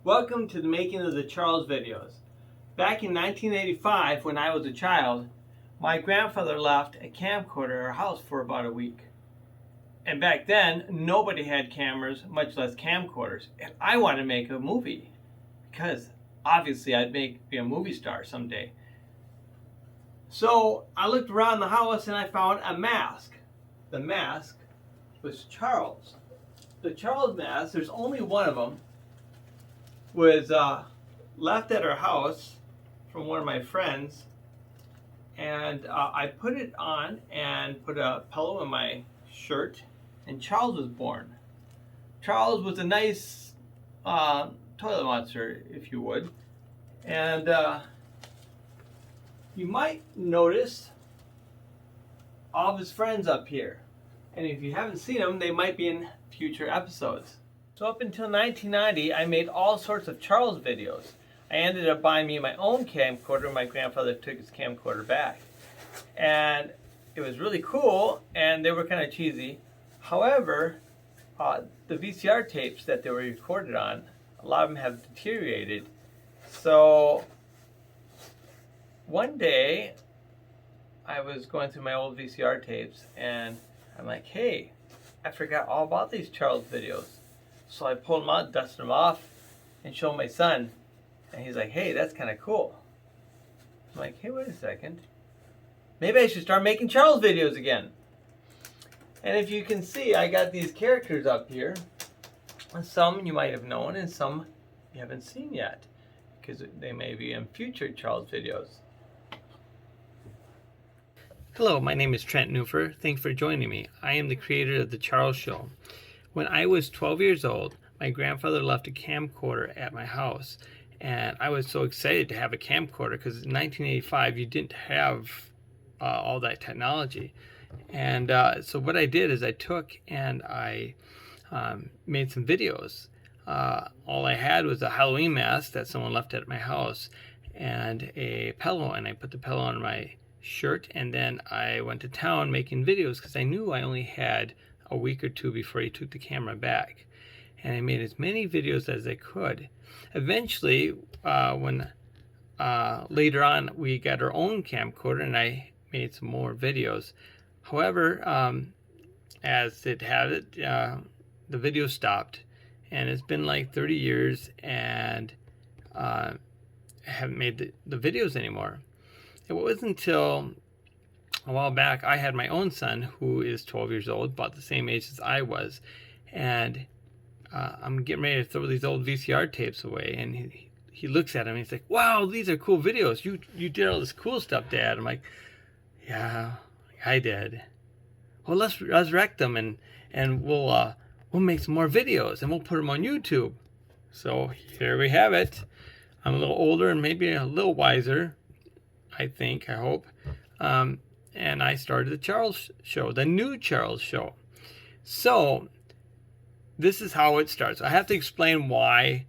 Welcome to the making of the Charles videos. Back in 1985, when I was a child, my grandfather left a camcorder at our house for about a week. And back then, nobody had cameras, much less camcorders. And I wanted to make a movie because obviously I'd be a movie star someday. So I looked around the house and I found a mask. The mask was Charles. The Charles mask, there's only one of them, was left at our house from one of my friends, and I put it on and put a pillow in my shirt, and Charles was born. Charles was a nice toilet monster, if you would, and you might notice all of his friends up here, and if you haven't seen them, they might be in future episodes. So up until 1990, I made all sorts of Charles videos. I ended up buying me my own camcorder. My grandfather took his camcorder back. And it was really cool, and they were kind of cheesy. However, the VCR tapes that they were recorded on, a lot of them have deteriorated. So one day, I was going through my old VCR tapes, and I'm like, hey, I forgot all about these Charles videos. So I pulled them out, dusted them off, and showed my son. And he's like, hey, that's kind of cool. I'm like, hey, wait a second. Maybe I should start making Charles videos again. And if you can see, I got these characters up here. And some you might have known, and some you haven't seen yet, because they may be in future Charles videos. Hello, my name is Trent Newfer. Thanks for joining me. I am the creator of The Charles Show. When I was 12 years old, my grandfather left a camcorder at my house, and I was so excited to have a camcorder because in 1985 you didn't have all that technology. And so what I did is I took and I made some videos. All I had was a Halloween mask that someone left at my house and a pillow, and I put the pillow on my shirt, and then I went to town making videos because I knew I only had a week or two before he took the camera back, and I made as many videos as I could. Eventually, when later on we got our own camcorder, and I made some more videos. However, as it had it, the video stopped, and it's been like 30 years, and I haven't made the videos anymore. It wasn't until a while back I had my own son who is 12 years old, about the same age as I was, and I'm getting ready to throw these old VCR tapes away, and he looks at them and he's like, wow, these are cool videos. You did all this cool stuff, Dad. I'm like, yeah, I did. Well, let's resurrect them, and we'll make some more videos, and we'll put them on YouTube. So here we have it. I'm a little older and maybe a little wiser, I hope. And I started the Charles Show, the new Charles Show. So this is how it starts. I have to explain why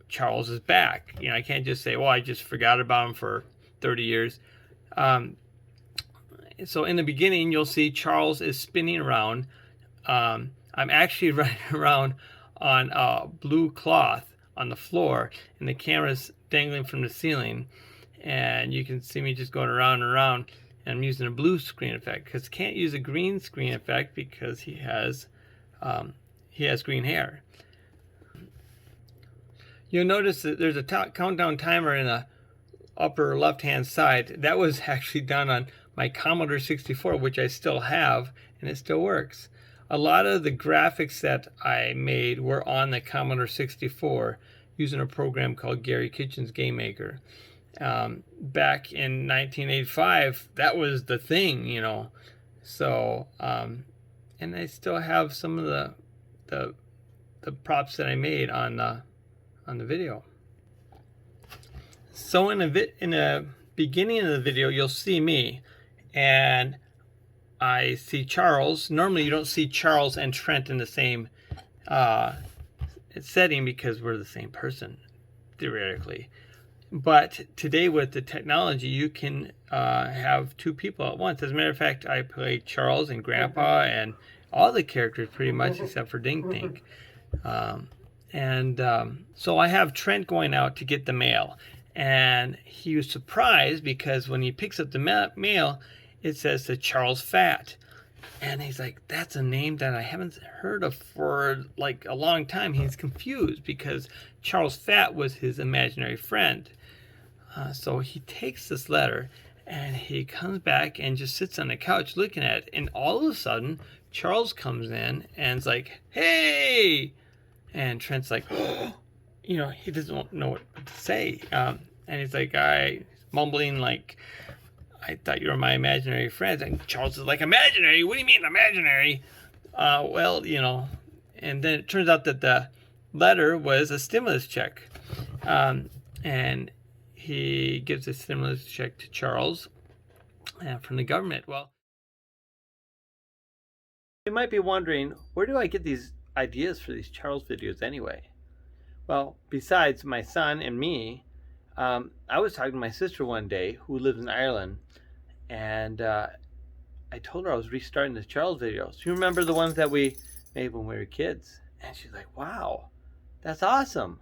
Charles is back. You know, I can't just say, well, I just forgot about him for 30 years. So in the beginning, you'll see Charles is spinning around. I'm actually running around on blue cloth on the floor, and the camera's dangling from the ceiling. And you can see me just going around and around, and I'm using a blue screen effect because I can't use a green screen effect because he has green hair. You'll notice that there's a countdown timer in the upper left hand side. That was actually done on my Commodore 64, which I still have, and it still works. A lot of the graphics that I made were on the Commodore 64 using a program called Gary Kitchen's Game Maker. Back in 1985, that was the thing, you know. So, and I still have some of the props that I made on the video. So in the beginning of the video, you'll see me, and I see Charles. Normally, you don't see Charles and Trent in the same setting because we're the same person, theoretically. But today with the technology, you can have two people at once. As a matter of fact, I play Charles and Grandpa and all the characters pretty much except for Dink Dink. And so I have Trent going out to get the mail, and he was surprised because when he picks up the mail, it says to Charles Fatt. And he's like, that's a name that I haven't heard of for like a long time. He's confused because Charles Fatt was his imaginary friend. So he takes this letter and he comes back and just sits on the couch looking at it. And all of a sudden, Charles comes in and is like, hey! And Trent's like, you know, he doesn't know what to say. And he's like, mumbling like, I thought you were my imaginary friend. And Charles is like, imaginary? What do you mean imaginary? Well, you know, and then it turns out that the letter was a stimulus check. And he gives a stimulus check to Charles from the government. Well, you might be wondering, where do I get these ideas for these Charles videos anyway? Well, besides my son and me, I was talking to my sister one day who lives in Ireland, and I told her I was restarting the Charles videos. You remember the ones that we made when we were kids? And she's like, wow, that's awesome.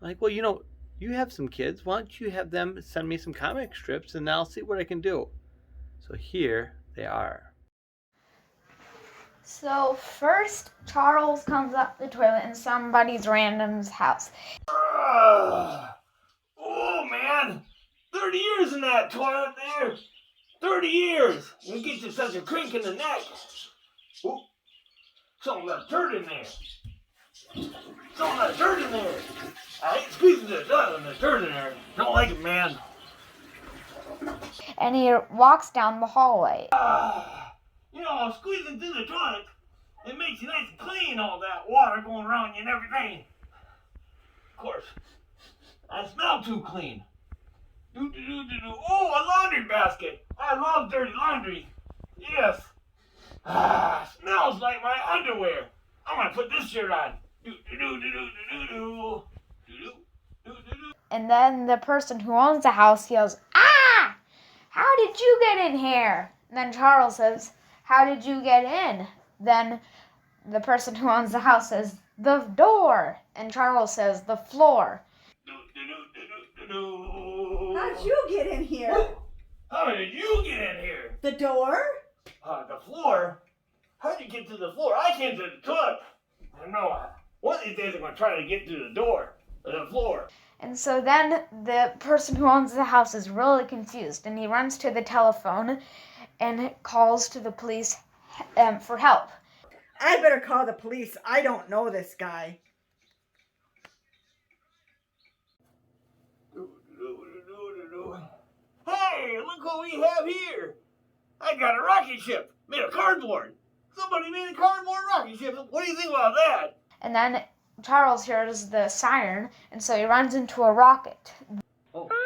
I'm like, well, you know, you have some kids. Why don't you have them send me some comic strips and I'll see what I can do. So here they are. So first, Charles comes up the toilet in somebody's random's house. Oh man, 30 years in that toilet there. 30 years. You get you such a crink in the neck. Ooh, something got dirt in there. Something got dirt in there. I hate squeezing the dirt and the dirt in there. Don't like it, man. And he walks down the hallway. You know, squeezing through the toilet, it makes you nice and clean, all that water going around you and everything. Of course, I smell too clean. Oh, a laundry basket. I love dirty laundry. Yes. Smells like my underwear. I'm gonna put this shirt on. And then the person who owns the house yells, "Ah! How did you get in here?" And then Charles says, "How did you get in?" Then the person who owns the house says, "The door." And Charles says, "The floor." How did you get in here? How did you get in here? The door? The floor? How did you get to the floor? I came to the toilet. I don't know. One of these days I'm going to try to get to the door, the floor. And so then the person who owns the house is really confused, and he runs to the telephone and calls to the police for help. I better call the police. I don't know this guy. Hey, look what we have here. I got a rocket ship made of cardboard. Somebody made a cardboard rocket ship. What do you think about that? And then Charles hears the siren, and so he runs into a rocket. Oh. Hey,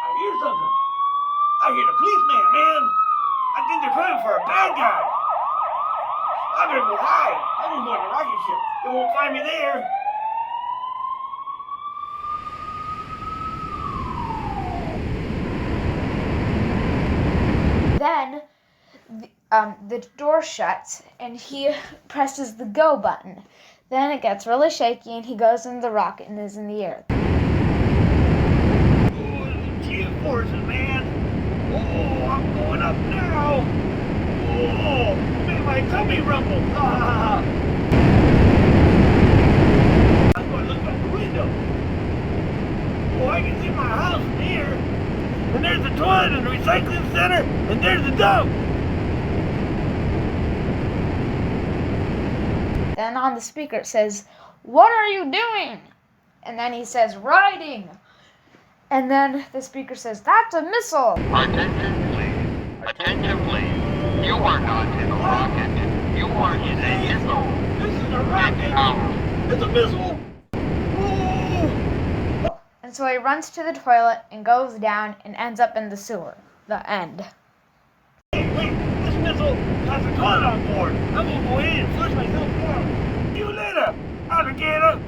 I hear something. I hear the policeman, man. I think they're coming for a bad guy. I'm gonna go hide. I'm gonna go in the rocket ship. They won't find me there. Then the door shuts, and he presses the go button. Then it gets really shaky, and he goes in the rocket and is in the air. Oh, G-forces, man. Oh, I'm going up now. Oh, make my tummy rumble. Ah. I'm going to look out the window. Oh, I can see my house from here. And there's the toilet and the recycling center, and there's the dump. Then on the speaker it says, "What are you doing?" And then he says, "Riding." And then the speaker says, "That's a missile." Attention please. Attention please. You are not in a rocket. You are in a missile. This is a rocket. It's a missile. Oh. And so he runs to the toilet and goes down and ends up in the sewer. The end. Hey, wait, this missile has a toilet on board. I'm gonna go in and flush myself down. See you later, alligator.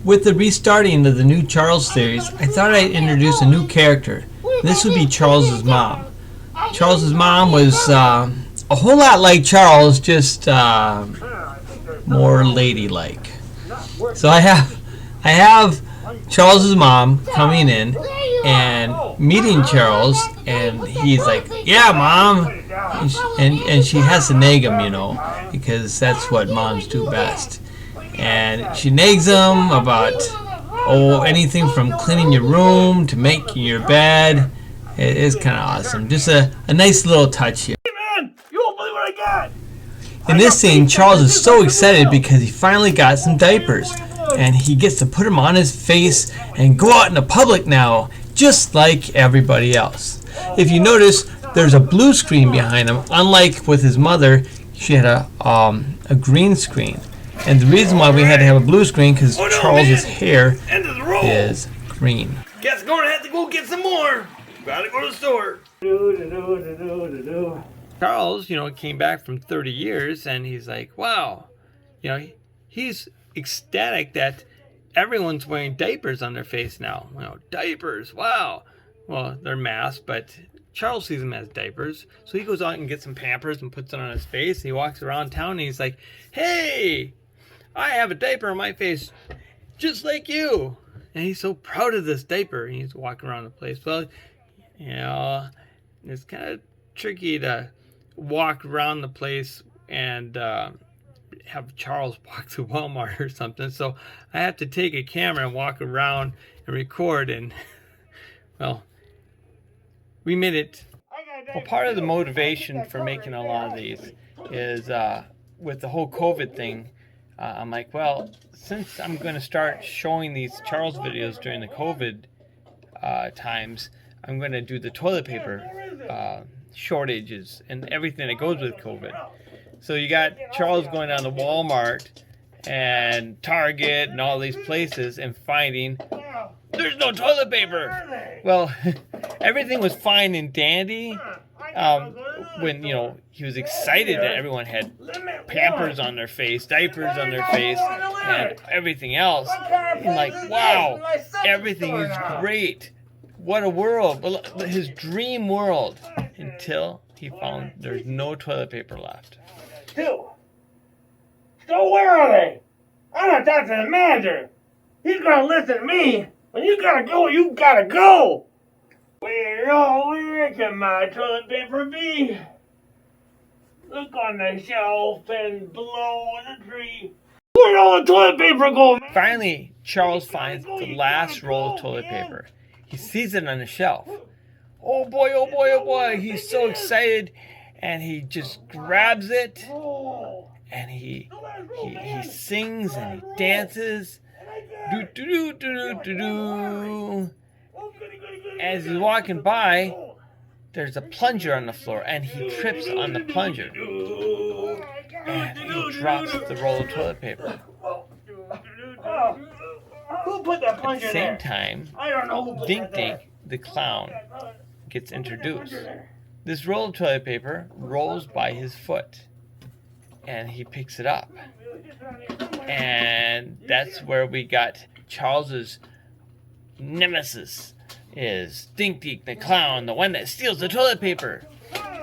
With the restarting of the new Charles series, I thought I'd introduce a new character. This would be Charles's mom. Charles's mom was a whole lot like Charles, just more ladylike. So I have Charles's mom coming in and meeting Charles, and he's like, "Yeah, Mom," and she has to nag him, because that's what moms do best. And she nags him about anything from cleaning your room to making your bed. It is kind of awesome. Just a nice little touch here. Hey man, you won't believe what I got. In this scene, Charles is so excited because he finally got some diapers, and he gets to put them on his face and go out in the public now, just like everybody else. If you notice, there's a blue screen behind him. Unlike with his mother, she had a green screen. And the reason why we had to have a blue screen because Charles's hair is green. Guess I'm gonna have to go get some more. Gotta go to the store. Charles, came back from 30 years, and he's like, wow, he's ecstatic that everyone's wearing diapers on their face now. Diapers, wow. Well, they're masks, but Charles sees them as diapers. So he goes out and gets some Pampers and puts it on his face. He walks around town and he's like, hey, I have a diaper on my face just like you. And he's so proud of this diaper. And he's walking around the place. Well, it's kind of tricky to walk around the place and have Charles walk to Walmart or something. So I have to take a camera and walk around and record. And, well, we made it. Well, part of the motivation for making a lot of these is with the whole COVID thing. I'm like, well, since I'm going to start showing these Charles videos during the COVID times, I'm going to do the toilet paper shortages and everything that goes with COVID. So you got Charles going down to Walmart and Target and all these places and finding there's no toilet paper. Well, everything was fine and dandy when, he was excited that everyone had Pampers on their face, diapers on their face, and everything else. And like, wow, everything is great. What a world. His dream world. Until he found there's no toilet paper left. So where are they? I'm gonna talk to the manager. He's gonna listen to me. When you gotta go, you gotta go. Where can my toilet paper be? Look on the shelf and below the tree. Where'd all the toilet paper go? Finally, Charles finds the last roll of toilet paper. He sees it on the shelf. Oh boy, oh boy, oh boy. He's so excited, and he just grabs it, and he sings and he dances. Do do do do do do. As he's walking by, there's a plunger on the floor, and he trips on the plunger, and he drops the roll of toilet paper. Who put that At plunger the there? same time, I don't know who put Dink that there. Dink, the clown, gets introduced. This roll of toilet paper rolls by his foot, and he picks it up. And that's where we got Charles's nemesis, is Dink Dink, the clown, the one that steals the toilet paper.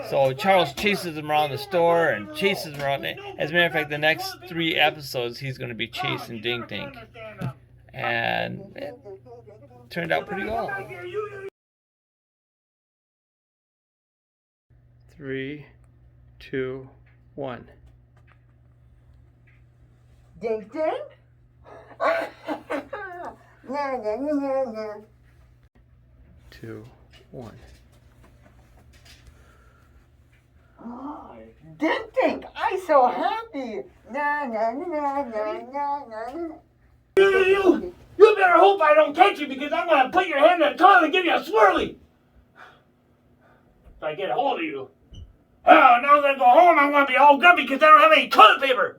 So Charles chases him around the store and chases him around. As a matter of fact, the next 3 episodes, he's going to be chasing Dink Dink. And it turned out pretty well. 3, 2, 1. Dink dink? 2, 1. Oh, Dink dink, I'm so happy. Na na na na na na na. You better hope I don't catch you because I'm gonna put your hand in the toilet and give you a swirly. If I get a hold of you. Oh, now I'm gonna go home. I'm gonna be all grumpy because I don't have any toilet paper.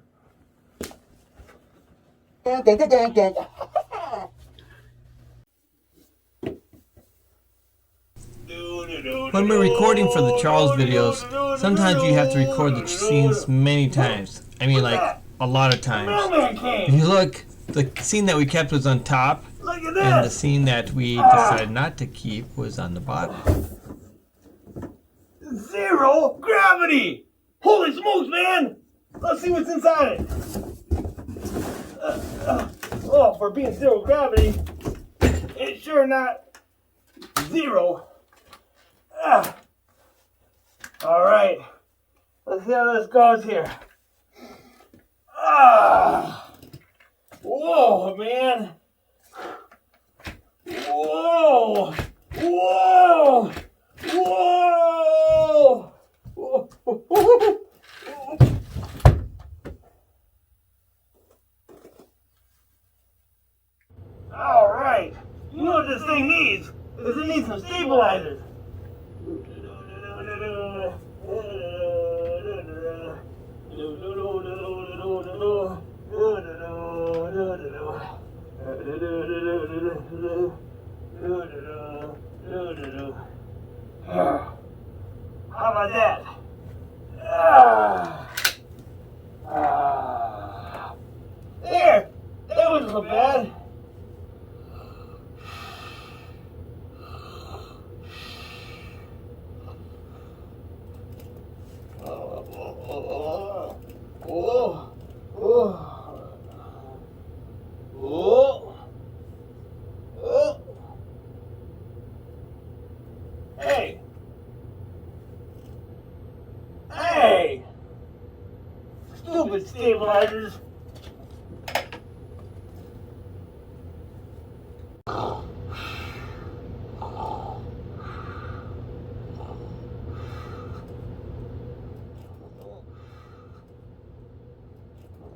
When we're recording for the Charles videos, sometimes you have to record the scenes many times. I mean, like, a lot of times. Mailman If came. you look, the scene that we kept was on top, Look at at And the this. scene that we decided not to keep was on the bottom. 0 gravity. Holy smokes, man. Let's see what's inside it. Oh, for being 0 gravity, it's sure not 0. All right. Let's see how this goes here. Whoa, man. Whoa. Whoa. Whoa. Whoa. All right. You know what this thing needs? Is it needs some stabilizers. How about that? There! That wasn't so bad. Hey! Hey! Stupid stabilizers!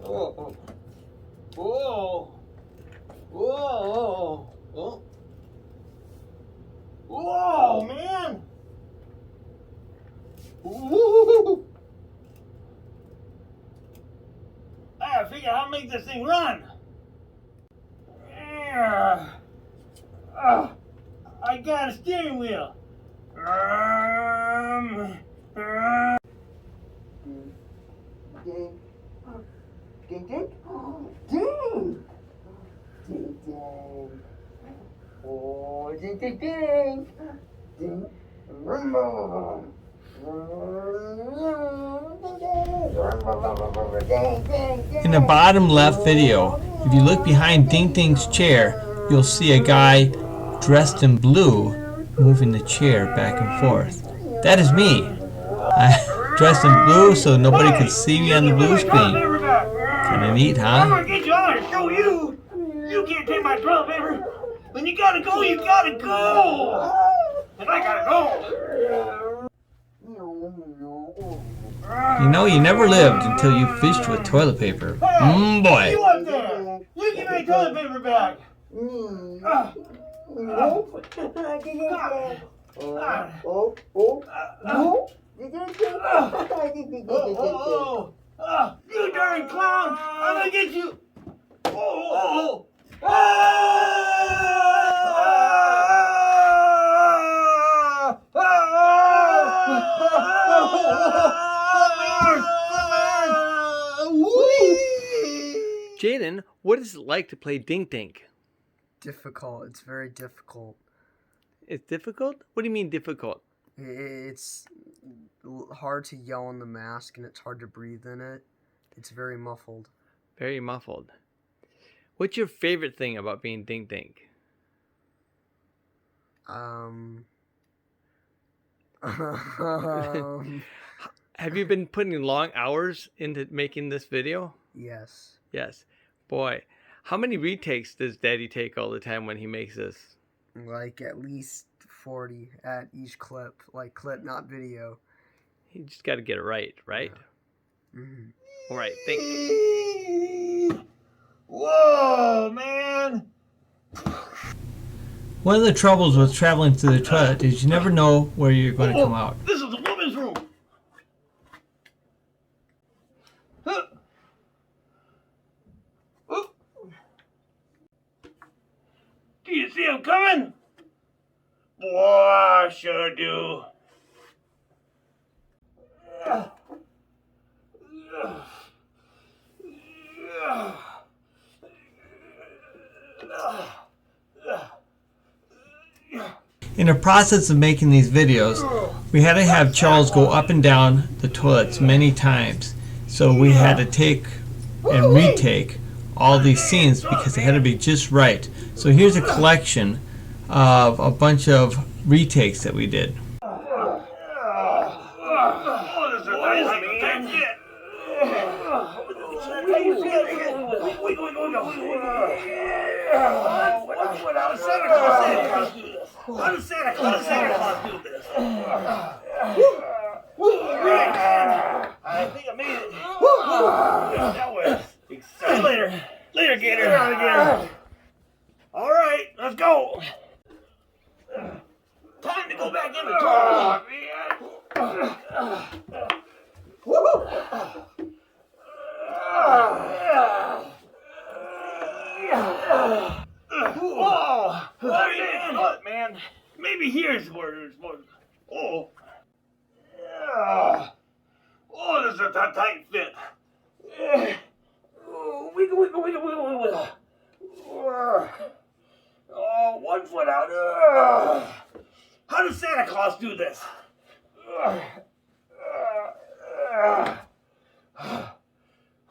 Whoa! Whoa! Whoa! Whoa! Whoa, man! Woo! I gotta figure out how to make this thing run. I got a steering wheel. Ding, ding, ding, ding, ding. Oh, ding, ding, ding, ding. In the bottom left video, if you look behind Ding Ding's chair, you'll see a guy dressed in blue moving the chair back and forth. That is me. I dressed in blue so nobody could see me on the blue screen. Kinda neat, I'm huh? gonna get you on and show you. You can't take my toilet paper. When you gotta go, you gotta go. And I gotta go. You know, you never lived until you fished with toilet paper. Boy. You up there? You give my toilet paper back. You darn clown! I'm gonna get you! Jaden, what is it like to play Dink Dink? Difficult. It's very difficult. It's difficult? What do you mean difficult? It's hard to yell in the mask, and it's hard to breathe in it. It's very muffled. Very muffled. What's your favorite thing about being Dink Dink? Have you been putting long hours into making this video? Yes. Yes. Boy, how many retakes does Daddy take all the time when he makes this? Like at least 40 at each clip. Like clip, not video. You just got to get it right, right? Yeah. Mm-hmm. All right, thanks. Whoa, man! One of the troubles with traveling to the toilet is you never know where you're going to come out. This is a woman's room. Do you see him coming? Boy, I sure do. In the process of making these videos, we had to have Charles go up and down the toilets many times. So we had to take and retake all these scenes because they had to be just right. So here's a collection of a bunch of retakes that we did. How does Santa Claus do this? I think I made it. That was exciting. Later, Gator. All right, let's go. Time to go back in the toilet, man. Whoa! What, man? Maybe here's where it's supposed to. Oh. Oh, this is a tight fit. Oh, wiggle. Oh, 1 foot out. How does Santa Claus do this?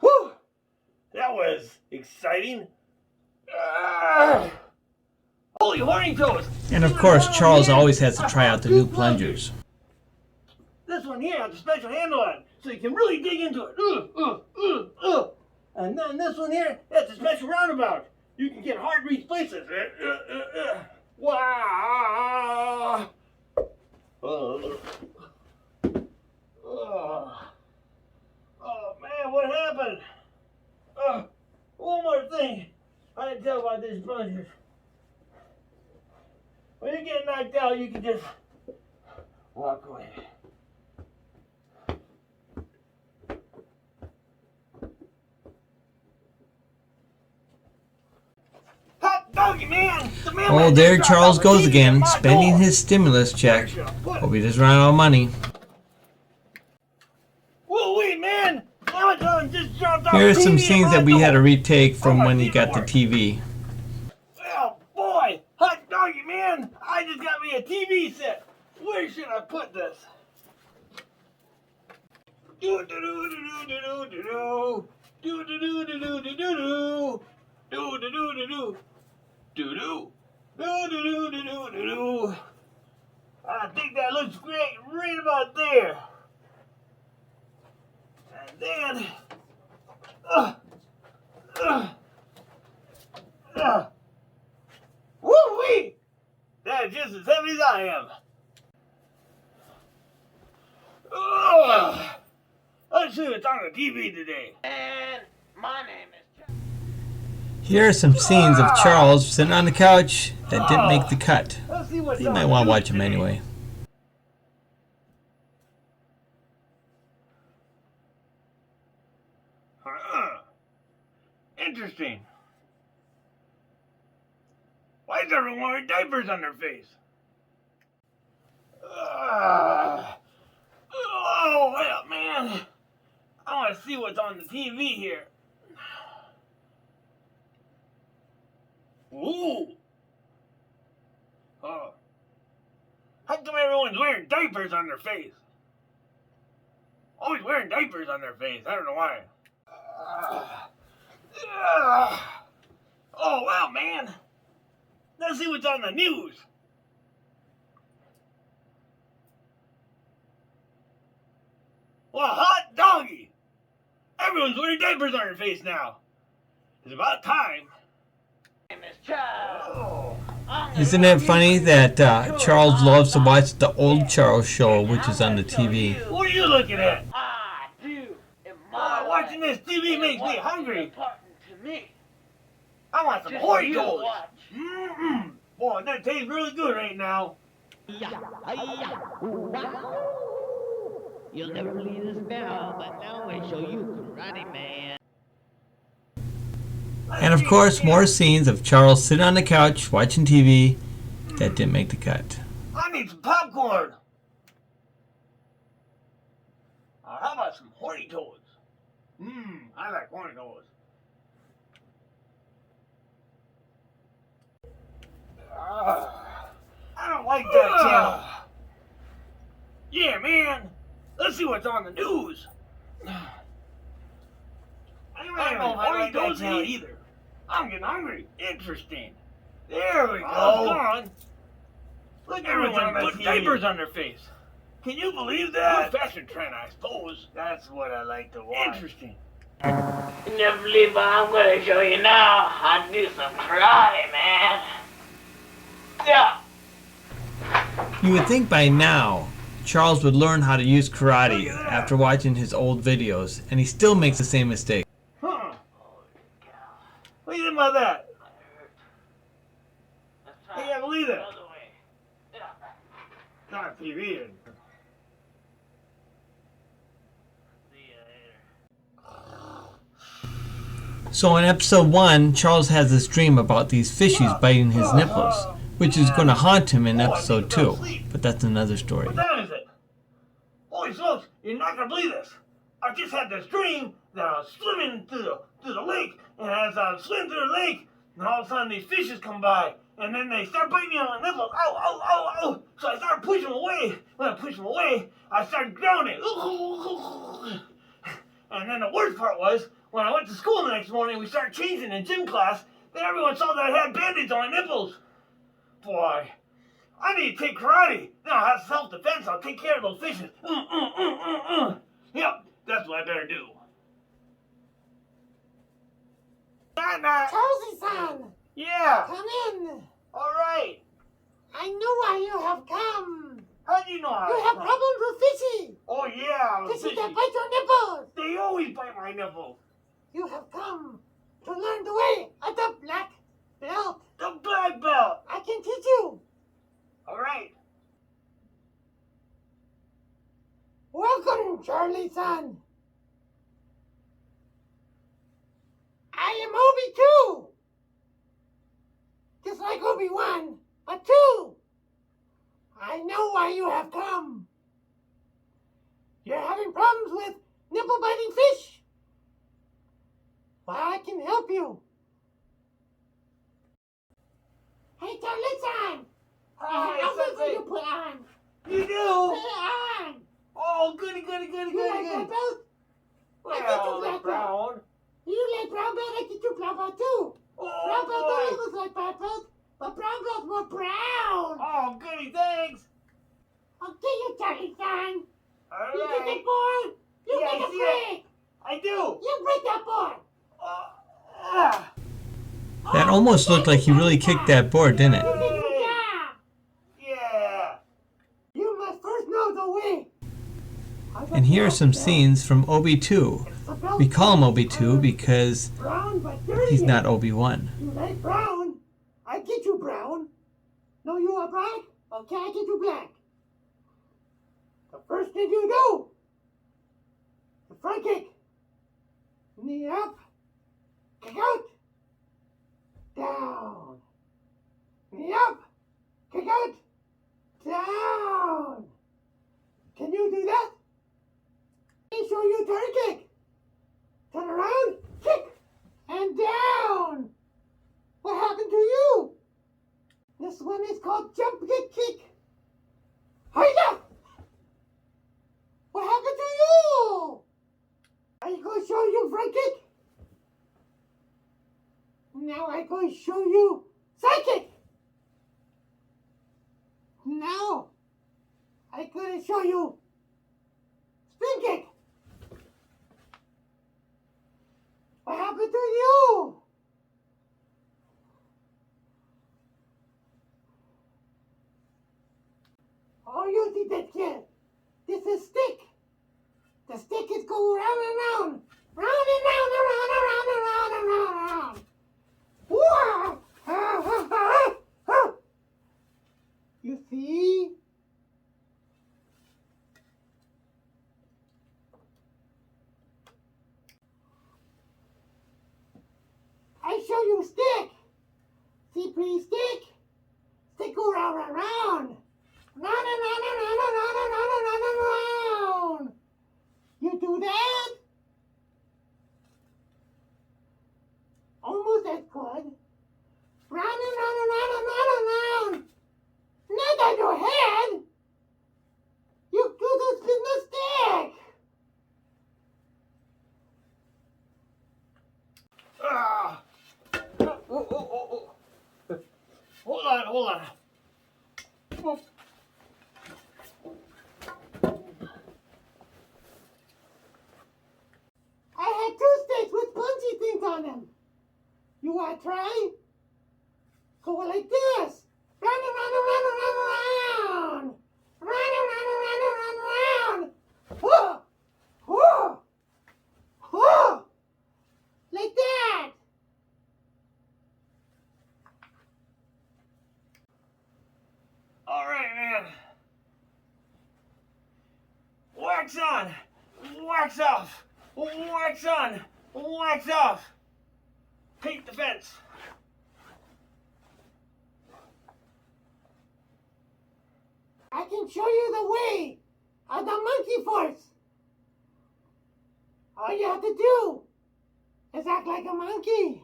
Whew! That was exciting. Holy horny toes! And of course, Charles always has to try out the new plungers. This one here has a special handle on it, so you can really dig into it. And then this one here, that's a special roundabout. You can get hard to reach places. Wow! Oh man, what happened? One more thing I didn't tell about these plungers. When you get knocked out, you can just walk away. Hot doggy, man! Oh, there Charles goes again, spending his stimulus check. Hope he doesn't run out of money. Whoa, wait, man! Amazon just dropped off Here are some TV scenes that we had to retake from when he got the TV. Oh boy! Hot doggy, man! I just got me a TV set! Where should I put this? Do-do-do-do-do-do-do-do. Do-do-do-do-do-do-do. Do-do-do-do-do. Do-do. Do-do-do-do-do-do. I think that looks great right about there. And then... Woo-wee! That's just as heavy as I am. Let's see what's on the TV today. And my name is... Here are some scenes of Charles sitting on the couch that didn't make the cut. Let's see what's You on might the want to news watch them today. anyway. Interesting. Why is everyone wearing diapers on their face? Oh, well, man. I want to see what's on the TV here. Ooh. Oh. How come everyone's wearing diapers on their face? Always wearing diapers on their face. I don't know why. Oh, wow, man. Let's see what's on the news. Well, hot doggy. Everyone's wearing diapers on their face now. It's about time. Isn't it funny that Charles loves to watch the old Charles show, which is on the TV? What are you looking at? Watching this TV makes me hungry. I want some Oreos. Mm-mm. Boy, that tastes really good right now. You'll never believe this now, but now I show you Karate Man. And of course, more scenes of Charles sitting on the couch watching TV that didn't make the cut. I need some popcorn. How about some horny toads? I like horny toads. like that channel. Yeah, man. Let's see what's on the news. I don't know if I like that channel either. I'm getting hungry. Interesting. There we go. Oh, gone. Look at Everyone everyone put diapers on their face. Can you believe that? Good fashion trend, I suppose. That's what I like to watch. Interesting. You never believe, but I'm gonna show you now how to do some karate, man. Yeah. You would think by now Charles would learn how to use karate after watching his old videos, and he still makes the same mistake. Huh. What do you think about that? I can't believe it. Not on TV. So in episode 1, Charles has this dream about these fishies biting his nipples, which is going to haunt him in episode 2, but that's another story. What time is it? Holy smokes, you're not going to believe this. I just had this dream that I was swimming through the lake, and as I was swimming through the lake, and all of a sudden these fishes come by, and then they start biting me on the nipples. Ow, ow, ow, ow. So I started pushing them away. When I pushed them away, I started drowning. And then the worst part was, when I went to school the next morning, we started changing in gym class, then everyone saw that I had band-aids on my nipples. Boy, I need to take karate. Then I'll have self-defense. I'll take care of those fishes. Yep, that's what I better do. Charlie-san, Yeah, come in. all right. I know why you have come. How do you know how You I have come? problems with fishy. Oh, yeah, Fishy fishy. that bite your nipples. They always bite my nipples. You have come to learn the way of the black belt. The black belt. I can teach you. All right. Welcome, Charlie-san. I am Obi-2. Just like Obi-Wan, but 2. I know why you have come. You're having problems with nipple-biting fish. Well, I can help you. Hey, Charlie-san. Hi, Outfit for Sensei. you put on. You Put do? it on. Oh, goody, goody, goody, You like goody, that goody. belt? I get you Well, black belt. brown. You like brown belt? I get you brown belt too. Brown belt Oh, don't look like black belt, but brown belt's more brown. boy. Oh, goody, thanks. I'll get you, Charlie-san. All You get right. that board? You Yeah, I make a see it. break. I do. You break that board. Ah. That almost looked like he really kicked that board, didn't it? You make a job. Yeah. You must first know the way. And here are some scenes from Obi-2. We call him Obi-2 because Brown but dirty. he's not Obi-1. You like brown? I get you brown. No, you are black? Okay, I get you black. The first thing you do, the front kick. Knee up, kick out, down. Knee up, kick out, down. Can you do that? Let me show you a turn kick. Turn around, kick, and down. What happened to you? This one is called jump kick. Hiya! What happened to you? I'm going to show you front kick. Now I'm going to show you side kick. Now I'm going to show you spin kick. What happened to you? Oh, you did that, kid. This is stick. The stick is going round and round. Round and round and round and round and round and round and round. Whoa! You see? I show you stick. See, please, stick. Stick go round and round. Round and round and round and round and round and round and round. You do that? Almost as good. Round and round and round and round and round. Now don't do hold on. Whoop. I had 2 sticks with punchy things on them. You want to try? Go like this. Run, run, run, run, run, run. Run, run, run, run, run, run. Whoa, whoa, whoa. Like that. All right, man. Wax on, wax off, wax on, wax off. Paint the fence. I can show you the way of the monkey force. All you have to do is act like a monkey.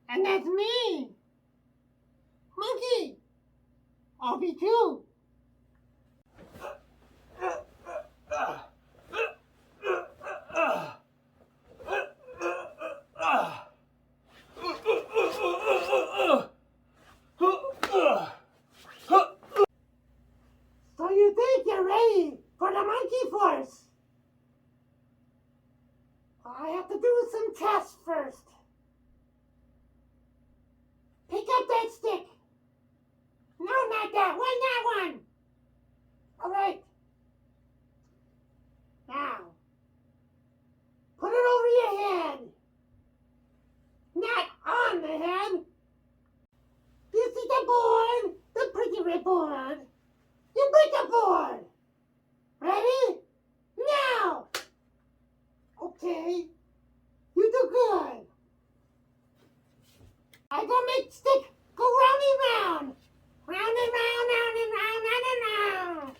And that's me. Monkey. I'll be too. So you think you're ready for the monkey force? I have to do some tests first. Pick up that stick. No, not that one, that one. All right. Now, put it over your head. Not on the head. You see the board? The pretty red board. You break the board. Ready? Now. Okay. You do good. I gonna make stick go round and round. Round and round, round and round, round and round.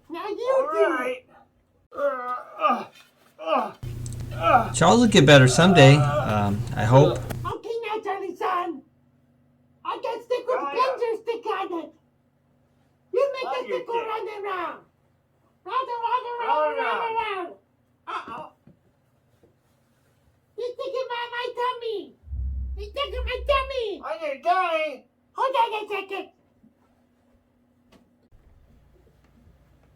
Now you do it. Charles will get better someday. I hope. Okay now, Charlie son. I got stick with plunger stick on it. You make the stick go round and round. Round and round and round and round and round. Uh-oh. He's sticking by my tummy. He's sticking my tummy. I get dying. Hold on a second.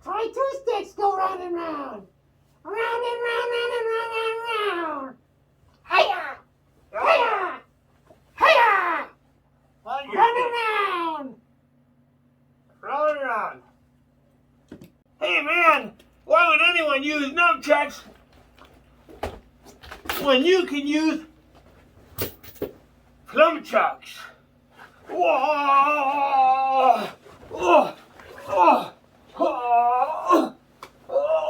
Try 2 sticks go round and round. Round and round, round and round, round and round. Hiya! Hiya! Hiya! Round and round. Round and round. Hey man, why would anyone use nunchucks when you can use plum chucks? Whoa! Oh! Oh! Oh! Oh!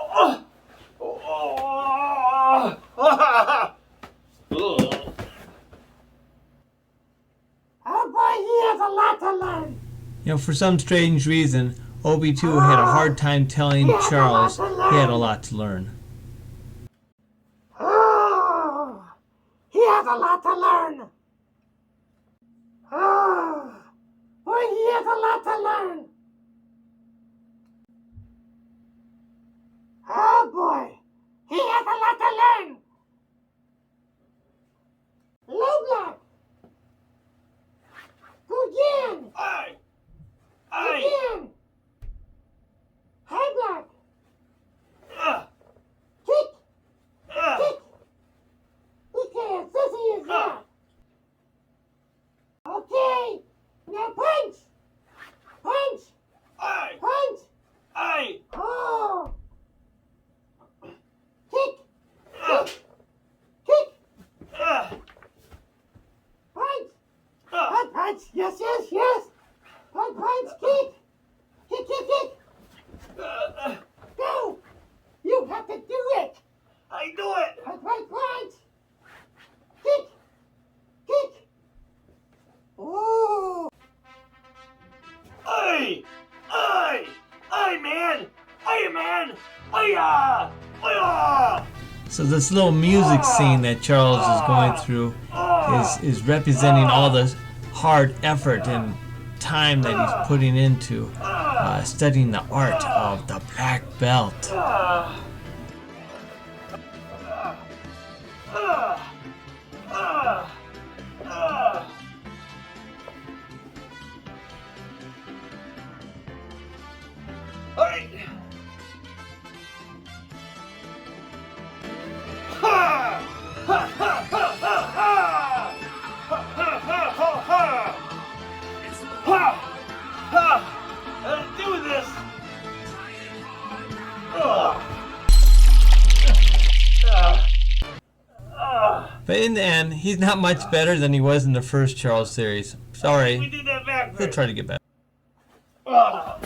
Oh boy, he has a lot to learn. You know, for some strange reason, Obi-2 had a hard time telling Charles he had a lot to learn. Oh, he has a lot to learn. Oh, boy, he has a lot to learn. Oh boy, he has a lot to learn. Low block. Go again. Aye! Again. High block. Uh, Kick. uh, Kick. Look at sissy is that. Okay. Now punch. Punch. aye! Punch. Aye! Oh. Kick. Uh, Kick. uh, Punch. uh, Punch. Punch. Yes, yes, yes. Punch. Punch. Kick. Kick. Kick. Kick. uh, Go. You have to do it. I do it! Punch. Punch. Punch. Kick. Kick. Oh. Aye! Aye! Aye, man! Aye, man! Aye! Aye! So this little music scene that Charles is going through is representing all the hard effort and time that he's putting into studying the art of the black belt. But in the end, he's not much better than he was in the first Charles series. We Sorry. did that backwards. He'll try to get better. Oh.